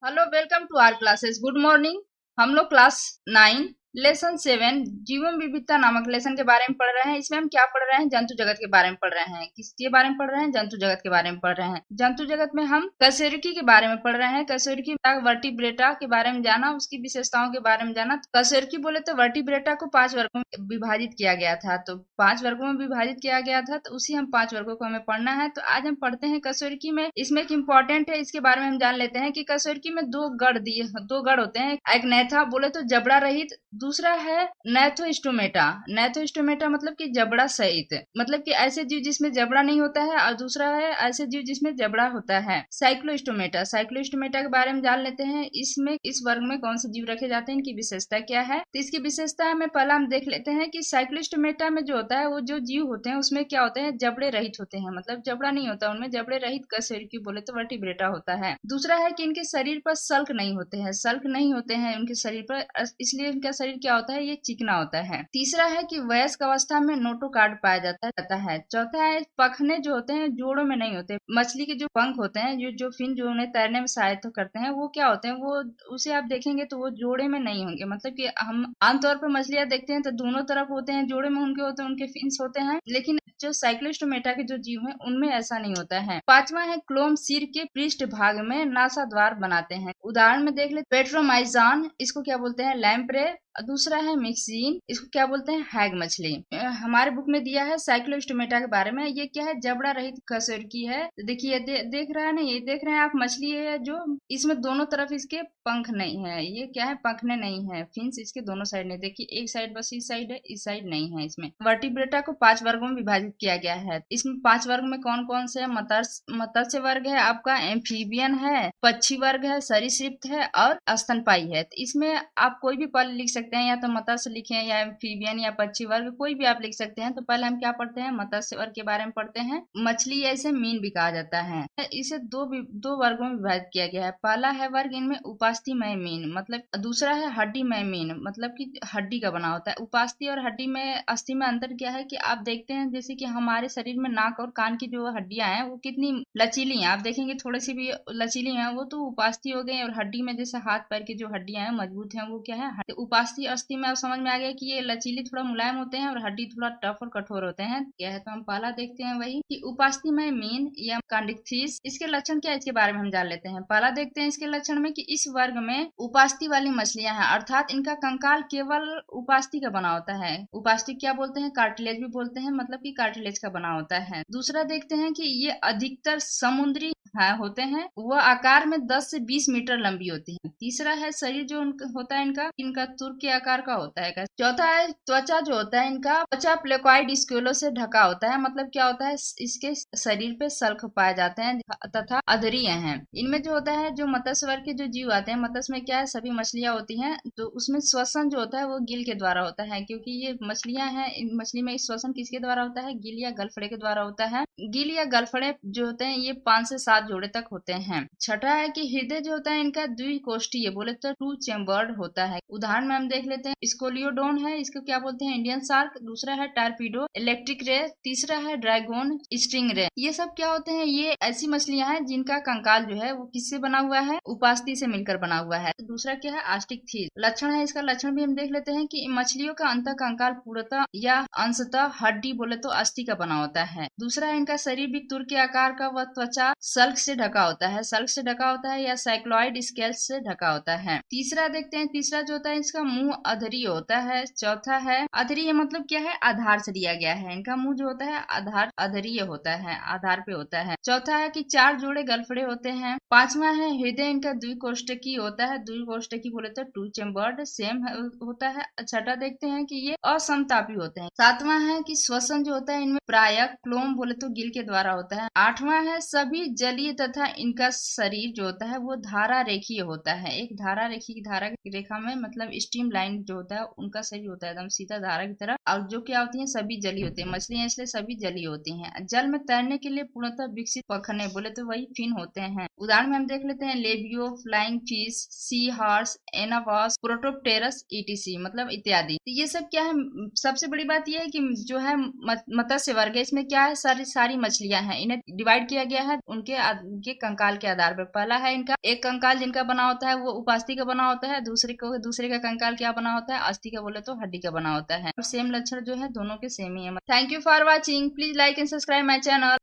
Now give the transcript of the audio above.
Hello, welcome to our classes. Good morning. हम लोग class 9 lesson 7 जीवन विविधता नामक लेसन के बारे में पढ़ रहे हैं। इसमें हम क्या पढ़ रहे हैं? जंतु जगत के बारे में पढ़ रहे हैं। किसके बारे में पढ़ रहे हैं? जंतु जगत के बारे में पढ़ रहे हैं। जंतु जगत में हम कशेरुकी के बारे में पढ़ रहे हैं। कशेरुकी वर्टिब्रेटा के बारे में जाना, उसकी विशेषताओं के बारे में जाना। कशेरुकी बोले तो वर्टिब्रेटा को 5 वर्गों में विभाजित किया गया था। तो 5 वर्गों में विभाजित किया गया था, तो उसी हम 5 वर्गों को हमें पढ़ना है। तो आज हम पढ़ते हैं कशेरुकी में। इसमें एक इम्पोर्टेंट है, इसके बारे में हम जान लेते हैं कि कशेरुकी में दो गढ़ होते हैं। एक नैथा बोले तो जबड़ा रहित, दूसरा है नैथोस्टोमेटा। नैथोस्टोमेटा मतलब कि जबड़ा सहित, मतलब कि ऐसे जीव जिसमें जबड़ा नहीं होता है, और दूसरा है ऐसे जीव जिसमें जबड़ा होता है, साइक्लोस्टोमेटा। साइक्लोस्टोमेटा के बारे में जान लेते हैं। इसमें इस वर्ग में कौन से जीव रखे जाते हैं, इनकी विशेषता क्या है। तो इसकी विशेषता में पहला हम देख लेते हैं कि साइक्लोस्टोमेटा में जो होता है, वो जो जीव होते हैं उसमें क्या होते हैं, जबड़े रहित होते हैं, मतलब जबड़ा नहीं होता उनमें, जबड़े रहित कशेरुकी बोले तो वर्टिब्रेटा होता है। दूसरा है कि इनके शरीर पर सल्क नहीं होते हैं, सल्क नहीं होते हैं उनके शरीर पर, इसलिए इनका शरीर क्या होता है, ये चिकना होता है। तीसरा है कि वयस्क अवस्था में नोटोकार्ड पाया जाता है। चौथा है पखने जो होते हैं जोड़ों में नहीं होते। मछली के जो पंख होते हैं, जो फिन जो उन्हें तैरने में सहायता करते हैं, वो क्या होते हैं, वो उसे आप देखेंगे तो वो जोड़े में नहीं होंगे। मतलब कि हम आमतौर पर मछलियां देखते हैं तो दोनों तरफ होते हैं, जोड़े में उनके होते हैं, उनके फिन्स होते हैं, लेकिन जो साइक्लोस्टोमेटा के जो जीव हैं उनमें ऐसा नहीं होता है। पांचवा है क्लोम सिर के पृष्ठ भाग में नासा द्वार बनाते हैं। उदाहरण में देख ले, पेट्रोमाइजान, इसको क्या बोलते हैं, लैम्प्रे। दूसरा है मिक्सिन, इसको क्या बोलते हैं, हैग मछली। हमारे बुक में दिया है साइक्लोस्टोमेटा के बारे में। ये क्या है, जबड़ा रहित कशेरुकी है। देखिए देख रहा है ना, ये देख रहे हैं आप, मछली है जो इसमें दोनों तरफ इसके पंख नहीं है। ये क्या है, पंखने नहीं है, फिन्स इसके दोनों साइड नहीं। देखिए एक साइड बस इस साइड है, इस साइड नहीं है। इसमें वर्टिब्रेटा को 5 वर्गों में विभाजित किया गया है। इसमें 5 वर्ग में कौन कौन से है? मत्स्य वर्ग है, आपका एम्फीबियन है, पक्षी वर्ग है, सरीसृप है और स्तनपायी है। तो इसमें आप कोई भी पल लिख सकते हैं, या तो मत्स्य लिखें या एम्फीबियन या पक्षी वर्ग, कोई भी आप लिख सकते हैं। तो पहले हम क्या पढ़ते हैं, मत्स्य वर्ग के बारे में पढ़ते हैं। मछली ऐसे मीन भी कहा जाता है। इसे दो वर्गों में विभाजित किया गया है। पहला है वर्ग इनमें उपास्थीमय मीन, मतलब दूसरा है हड्डीमय मीन, मतलब कि हड्डी का बना होता है। उपास्थि और हड्डी में अस्थि में अंतर क्या है कि आप देखते हैं जैसे कि हमारे शरीर में नाक और कान की जो हड्डियां हैं वो कितनी लचीली हैं। आप देखेंगे थोड़ी सी भी लचीली हैं, वो तो उपास्थि हो गई। और हड्डी में जैसे हाथ पैर की जो हड्डियां हैं मजबूत हैं, वो क्या है, उपास्थि। अस्थि में अब समझ में आ गया कि ये लचीली थोड़ा मुलायम होते हैं और हड्डी थोड़ा टफ और कठोर होते हैं। क्या है, तो हम पहला देखते हैं वही कि उपास्थीमय मीन या कांडिक्थिस। इसके लक्षण क्या है, इसके बारे में हम जान लेते हैं। पहला देखते हैं इसके लक्षण में कि इस वर्ग में उपास्थि वाली मछलियां हैं, अर्थात इनका कंकाल केवल उपास्थि का बना होता है। उपास्थि क्या बोलते हैं, कार्टिलेज भी बोलते हैं, मतलब कि कार्टिलेज का बना होता है। दूसरा देखते हैं कि ये अधिकतर समुद्री होते हैं, वह आकार में 10 से 20 मीटर लंबी होती है। तीसरा है शरीर जो होता है इनका तुर्क के आकार का होता है। चौथा है त्वचा जो होता है इनका, त्वचा प्लेकॉइड स्क्यूलो से ढका होता है, मतलब क्या होता है, इसके शरीर पे सल्क पाए जाते हैं तथा अधरीय हैं। इनमें जो होता है, जो मत्स्य वर्ग के जो जीव आते हैं, मत्स्य में क्या है, सभी मछलियां होती हैं, तो उसमें श्वसन जो होता है वो गिल के द्वारा होता है, क्योंकि ये मछलियां हैं। इन मछली में श्वसन किसके द्वारा होता है, गिल या गलफड़े के द्वारा होता है। गिल या गलफड़े जो होते हैं ये 5 से 7 जोड़े तक होते हैं। छठा है कि हृदय जो होता है इनका द्विकोष्ठीय बोले तो 2 चेम्बर्ड होता है। उदाहरण में हम देख लेते हैं, स्कोलियोडोन है, इसको क्या बोलते हैं, इंडियन शार्क। दूसरा है टारपीडो, इलेक्ट्रिक रे। तीसरा है ड्रैगन, स्ट्रिंग रे। ये सब क्या होते हैं, ये ऐसी मछलियां हैं जिनका कंकाल जो है वो किससे बना हुआ है, उपास्थि से मिलकर बना हुआ है। तो दूसरा क्या है, आस्टिकथिस। लक्षण है, इसका लक्षण भी हम देख लेते हैं कि मछलियों का अंत कंकाल पूर्णतः या अंशतः हड्डी बोले तो अस्थि का बना होता है। दूसरा है इनका शरीर भी तुर्क के आकार का व त्वचा सल्क से ढका होता है, सल्क से ढका होता है या साइक्लॉइड स्केल्स से ढका होता है। तीसरा देखते हैं, तीसरा जो होता है इसका मुंह अधरीय होता है। चौथा है अधरीय, मतलब क्या है, आधार से दिया गया है। इनका मुंह जो होता है आधार अधरीय होता है, आधार पे होता है। चौथा है कि 4 जोड़े गलफड़े होते हैं। पांचवा है हृदय इनका द्विकोष्ठकी होता है, द्विकोष्ठकी बोले तो 2 चेम्बर्ड सेम होता है। छठा देखते हैं कि ये असमतापी होते हैं। सातवां है कि श्वसन जो होता है इनमें प्रायः क्लोम बोले तो गिल के द्वारा होता है। आठवां है सभी जलीय तथा इनका शरीर जो होता है वो धारा रेखीय होता है। एक धारा रेखी की धारा रेखा में मतलब स्ट्रीम लाइन जो होता है उनका शरीर होता है एकदम सीधा धारा की तरह, और जो क्या होती है, सभी जलीय होती है मछलियां, इसलिए सभी जलीय होती हैं। जल में तैरने के लिए पूर्णतः विकसित पखने बोले तो वही फिन होते हैं। उदाहरण में हम देख लेते हैं labio, flying fish, sea horse, एनावॉस, Protopterus etc, मतलब इत्यादि। तो ये सब क्या है, सबसे बड़ी बात ये है कि जो है मत्स्य वर्ग है, इसमें क्या है, सारी सारी मछलियां हैं। इन्हें डिवाइड किया गया है उनके कंकाल के आधार पर। पहला है इनका एक कंकाल जिनका बना होता है वो उपास्थि का बना होता है, दूसरे का कंकाल क्या बना होता है, अस्थि का बोले तो हड्डी का बना होता है। सेम लक्षण जो है दोनों के सेम ही है। Thank you for watching, please like and subscribe my channel.